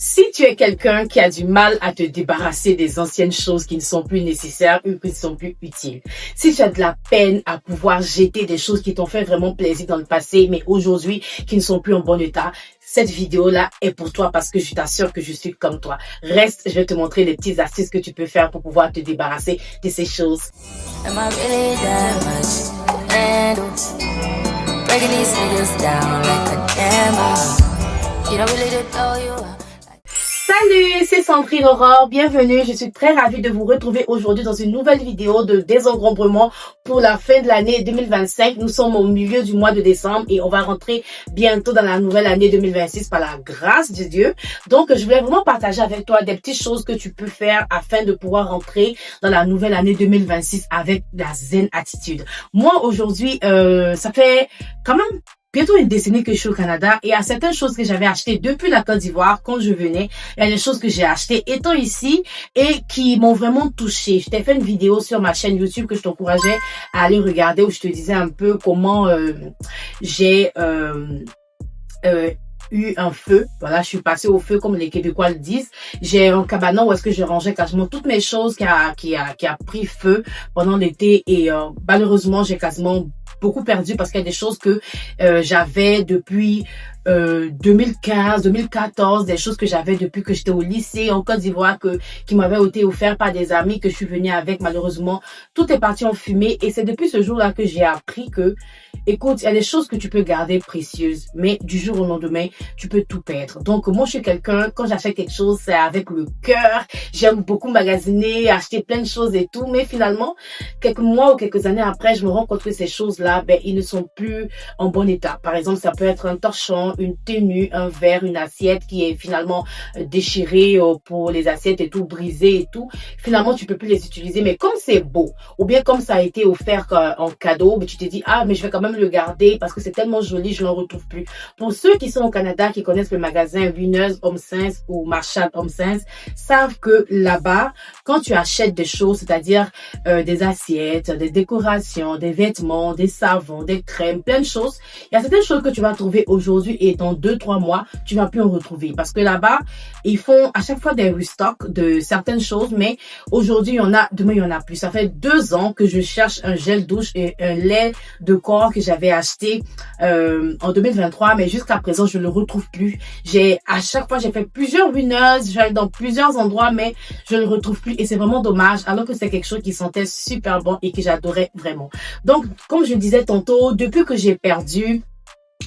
Si tu es quelqu'un qui a du mal à te débarrasser des anciennes choses qui ne sont plus nécessaires ou qui ne sont plus utiles, si tu as de la peine à pouvoir jeter des choses qui t'ont fait vraiment plaisir dans le passé, mais aujourd'hui qui ne sont plus en bon état, cette vidéo-là est pour toi parce que je t'assure que je suis comme toi. Reste, je vais te montrer les petites astuces que tu peux faire pour pouvoir te débarrasser de ces choses. Am I really that much to handle? Breaking these niggas down like a camel. You don't really know you are. Salut, c'est Sandrine Aurore, bienvenue, je suis très ravie de vous retrouver aujourd'hui dans une nouvelle vidéo de désencombrement pour la fin de l'année 2025. Nous sommes au milieu du mois de décembre et on va rentrer bientôt dans la nouvelle année 2026 par la grâce de Dieu. Donc, je voulais vraiment partager avec toi des petites choses que tu peux faire afin de pouvoir rentrer dans la nouvelle année 2026 avec la zen attitude. Moi, aujourd'hui, ça fait quand même bientôt une décennie que je suis au Canada et il y a certaines choses que j'avais achetées depuis la Côte d'Ivoire quand je venais. Il y a des choses que j'ai achetées étant ici et qui m'ont vraiment touchée. Je t'ai fait une vidéo sur ma chaîne YouTube que je t'encourageais à aller regarder où je te disais un peu comment j'ai eu un feu. Voilà, je suis passée au feu comme les Québécois le disent. J'ai un cabanon où est-ce que je rangeais quasiment toutes mes choses qui a pris feu pendant l'été et malheureusement j'ai quasiment beaucoup perdu parce qu'il y a des choses que j'avais depuis 2015, 2014, des choses que j'avais depuis que j'étais au lycée en Côte d'Ivoire qui m'avaient été offertes par des amis que je suis venue avec. Malheureusement, tout est parti en fumée et c'est depuis ce jour-là que j'ai appris que, écoute, il y a des choses que tu peux garder précieuses, mais du jour au lendemain, tu peux tout perdre. Donc, moi, je suis quelqu'un, quand j'achète quelque chose, c'est avec le cœur. J'aime beaucoup magasiner, acheter plein de choses et tout, mais finalement, quelques mois ou quelques années après, je me rends compte que ces choses-là, ils ne sont plus en bon état. Par exemple, ça peut être un torchon, une tenue, un verre, une assiette qui est finalement déchirée pour les assiettes et tout, brisée et tout. Finalement, tu peux plus les utiliser. Mais comme c'est beau, ou bien comme ça a été offert en cadeau, mais tu te dis, ah, mais je vais quand même le garder parce que c'est tellement joli, je ne le retrouve plus. Pour ceux qui sont au Canada, qui connaissent le magasin Winners Home Sense ou Marshall Home Sense, savent que là-bas, quand tu achètes des choses, c'est-à-dire des assiettes, des décorations, des vêtements, des savons, des crèmes, plein de choses, il y a certaines choses que tu vas trouver aujourd'hui et dans 2-3 mois, tu vas plus en retrouver. Parce que là-bas, ils font à chaque fois des restocks de certaines choses, mais aujourd'hui, il y en a, demain, il y en a plus. Ça fait 2 ans que je cherche un gel douche et un lait de corps que j'avais acheté en 2023, mais jusqu'à présent, je ne le retrouve plus. À chaque fois, j'ai fait plusieurs winners, j'allais dans plusieurs endroits, mais je ne le retrouve plus et c'est vraiment dommage, alors que c'est quelque chose qui sentait super bon et que j'adorais vraiment. Donc, comme je disais tantôt, depuis que j'ai perdu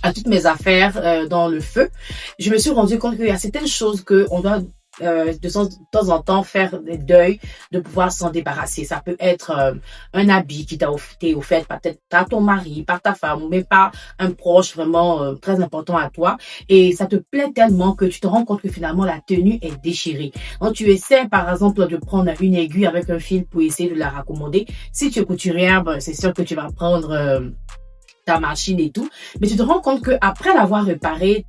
à toutes mes affaires dans le feu, je me suis rendu compte qu'il y a certaines choses que on doit de temps en temps faire des deuils, de pouvoir s'en débarrasser. Ça peut être un habit qui t'a été offert peut-être par ton mari, par ta femme, ou même par un proche vraiment très important à toi. Et ça te plaît tellement que tu te rends compte que finalement la tenue est déchirée. Donc tu essaies par exemple de prendre une aiguille avec un fil pour essayer de la raccommoder. Si tu es couturière, c'est sûr que tu vas prendre ta machine et tout, mais tu te rends compte que après l'avoir réparée,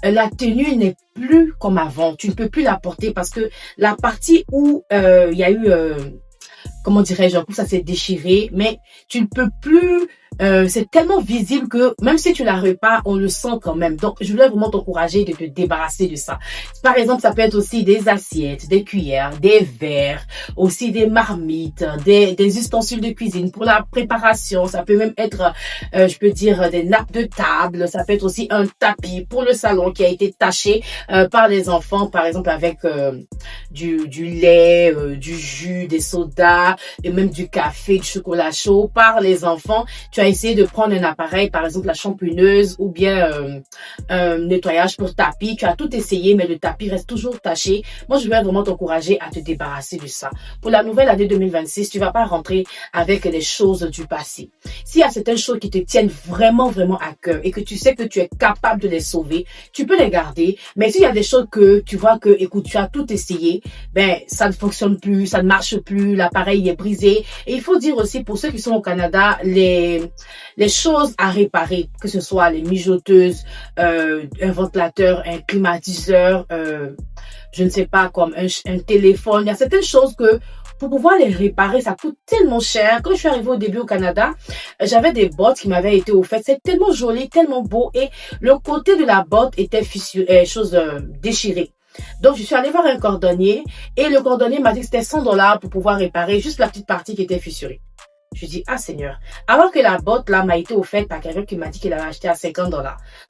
la tenue n'est plus comme avant. Tu ne peux plus la porter parce que la partie où il y a eu comment dirais-je, ça s'est déchiré, mais tu ne peux plus, c'est tellement visible que même si tu la répares, on le sent quand même. Donc, je voulais vraiment t'encourager de te débarrasser de ça. Par exemple, ça peut être aussi des assiettes, des cuillères, des verres, aussi des marmites, des ustensiles de cuisine pour la préparation. Ça peut même être, je peux dire, des nappes de table. Ça peut être aussi un tapis pour le salon qui a été taché par les enfants, par exemple avec du lait, du jus, des sodas, et même du café, du chocolat chaud par les enfants. Tu as essayé de prendre un appareil, par exemple la shampooineuse ou bien un nettoyage pour tapis. Tu as tout essayé, mais le tapis reste toujours taché. Moi, je voulais vraiment t'encourager à te débarrasser de ça. Pour la nouvelle année 2026, tu vas pas rentrer avec les choses du passé. S'il y a certaines choses qui te tiennent vraiment, vraiment à cœur et que tu sais que tu es capable de les sauver, tu peux les garder. Mais s'il y a des choses que tu vois que, écoute, tu as tout essayé, ça ne fonctionne plus, ça ne marche plus, l'appareil est brisé. Et il faut dire aussi, pour ceux qui sont au Canada, les choses à réparer, que ce soit les mijoteuses, un ventilateur, un climatiseur, je ne sais pas, comme un téléphone. Il y a certaines choses que pour pouvoir les réparer, ça coûte tellement cher. Quand je suis arrivée au début au Canada, j'avais des bottes qui m'avaient été offertes. C'est tellement joli, tellement beau. Et le côté de la botte était fissuré, déchiré. Donc, je suis allée voir un cordonnier et le cordonnier m'a dit que c'était $100 pour pouvoir réparer juste la petite partie qui était fissurée. Je dis, ah Seigneur. Alors que la botte là m'a été offerte par quelqu'un qui m'a dit qu'il avait acheté à $50.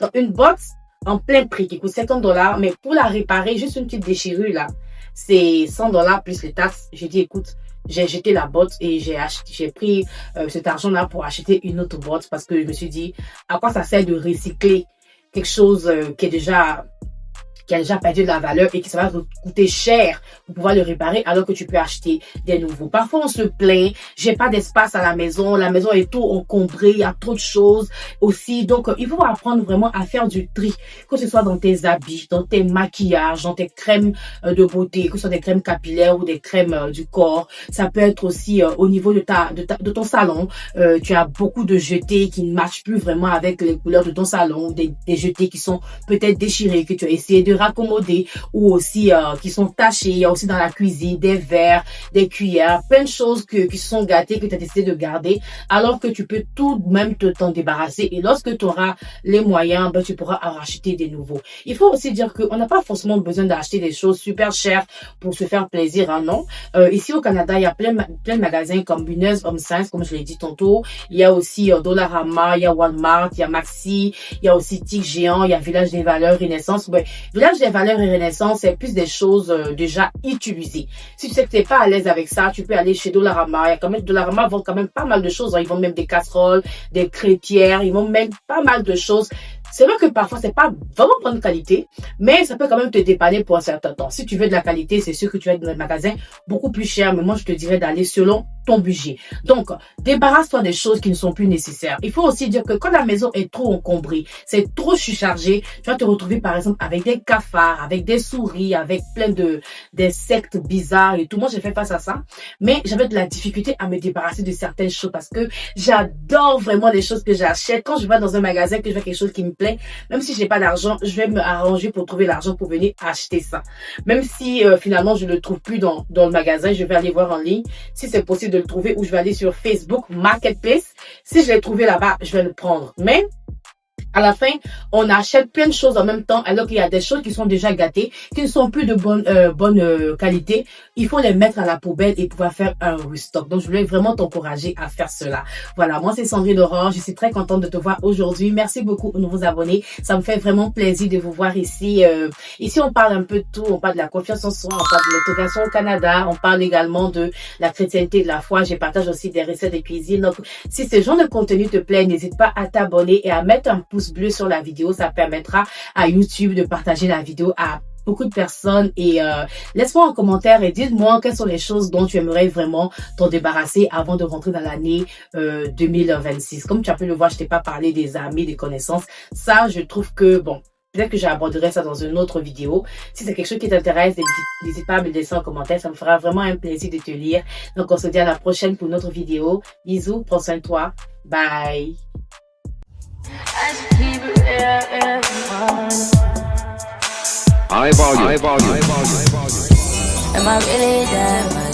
Donc, une botte en plein prix qui coûte $50, mais pour la réparer, juste une petite déchirure là, c'est $100 plus les taxes. J'ai dit, écoute, j'ai jeté la botte et j'ai pris cet argent-là pour acheter une autre botte parce que je me suis dit, à quoi ça sert de recycler quelque chose qui a déjà perdu de la valeur et qui ça va coûter cher pour pouvoir le réparer alors que tu peux acheter des nouveaux. Parfois, on se plaint, j'ai pas d'espace à la maison est trop encombrée, il y a trop de choses aussi. Donc, il faut apprendre vraiment à faire du tri, que ce soit dans tes habits, dans tes maquillages, dans tes crèmes de beauté, que ce soit des crèmes capillaires ou des crèmes du corps. Ça peut être aussi au niveau de ton salon. Tu as beaucoup de jetés qui ne matchent plus vraiment avec les couleurs de ton salon, des jetés qui sont peut-être déchirés, que tu as essayé de raccommoder ou aussi qui sont tachés. Il y a aussi dans la cuisine des verres, des cuillères, plein de choses qui sont gâtées, que tu as décidé de garder, alors que tu peux tout de même t'en débarrasser. Et lorsque tu auras les moyens, ben, tu pourras en racheter des nouveaux. Il faut aussi dire qu'on n'a pas forcément besoin d'acheter des choses super chères pour se faire plaisir, hein, non. Ici au Canada, il y a plein de magasins comme Winners Home Sense, comme je l'ai dit tantôt. Il y a aussi Dollarama, il y a Walmart, il y a Maxi, il y a aussi Tic Géant, il y a Village des Valeurs, Renaissance. Ben, Village des Valeurs et Renaissance, c'est plus des choses déjà utilisées. Si tu sais que t'es pas à l'aise avec ça, tu peux aller chez Dollarama. Il y a quand même, Dollarama vend quand même pas mal de choses, hein. Ils vendent même des casseroles, des crêpières, ils vendent même pas mal de choses. C'est vrai que parfois, c'est pas vraiment bonne qualité, mais ça peut quand même te dépanner pour un certain temps. Si tu veux de la qualité, c'est sûr que tu vas être dans les magasins beaucoup plus cher, mais moi, je te dirais d'aller selon ton budget. Donc, débarrasse-toi des choses qui ne sont plus nécessaires. Il faut aussi dire que quand la maison est trop encombrée, c'est trop surchargé, tu vas te retrouver, par exemple, avec des cafards, avec des souris, avec plein d'insectes bizarres et tout. Moi, j'ai fait face à ça, mais j'avais de la difficulté à me débarrasser de certaines choses parce que j'adore vraiment les choses que j'achète. Quand je vais dans un magasin, que je vois quelque chose qui me plaît, même si je n'ai pas d'argent, je vais me arranger pour trouver l'argent pour venir acheter ça. Même si finalement je ne le trouve plus dans le magasin, je vais aller voir en ligne si c'est possible de le trouver, ou je vais aller sur Facebook Marketplace. Si je l'ai trouvé là-bas, je vais le prendre. Mais à la fin, on achète plein de choses en même temps, alors qu'il y a des choses qui sont déjà gâtées, qui ne sont plus de bonne qualité. Il faut les mettre à la poubelle et pouvoir faire un restock. Donc, je voulais vraiment t'encourager à faire cela. Voilà, moi, c'est Sandrine Laurent. Je suis très contente de te voir aujourd'hui. Merci beaucoup aux nouveaux abonnés. Ça me fait vraiment plaisir de vous voir ici. Ici, on parle un peu de tout. On parle de la confiance en soi, on parle de l'intégration au Canada, on parle également de la chrétienté, de la foi. Je partage aussi des recettes de cuisine. Donc, si ce genre de contenu te plaît, n'hésite pas à t'abonner et à mettre un pouce bleu sur la vidéo. Ça permettra à YouTube de partager la vidéo à beaucoup de personnes. Et laisse-moi en commentaire et dis-moi quelles sont les choses dont tu aimerais vraiment t'en débarrasser avant de rentrer dans l'année 2026. Comme tu as pu le voir, je t'ai pas parlé des amis, des connaissances. Ça, je trouve que, bon, peut-être que j'aborderai ça dans une autre vidéo. Si c'est quelque chose qui t'intéresse, n'hésite pas à me le laisser en commentaire. Ça me fera vraiment un plaisir de te lire. Donc, on se dit à la prochaine pour une autre vidéo. Bisous, prends soin de toi. Bye. High volume. Am I really that?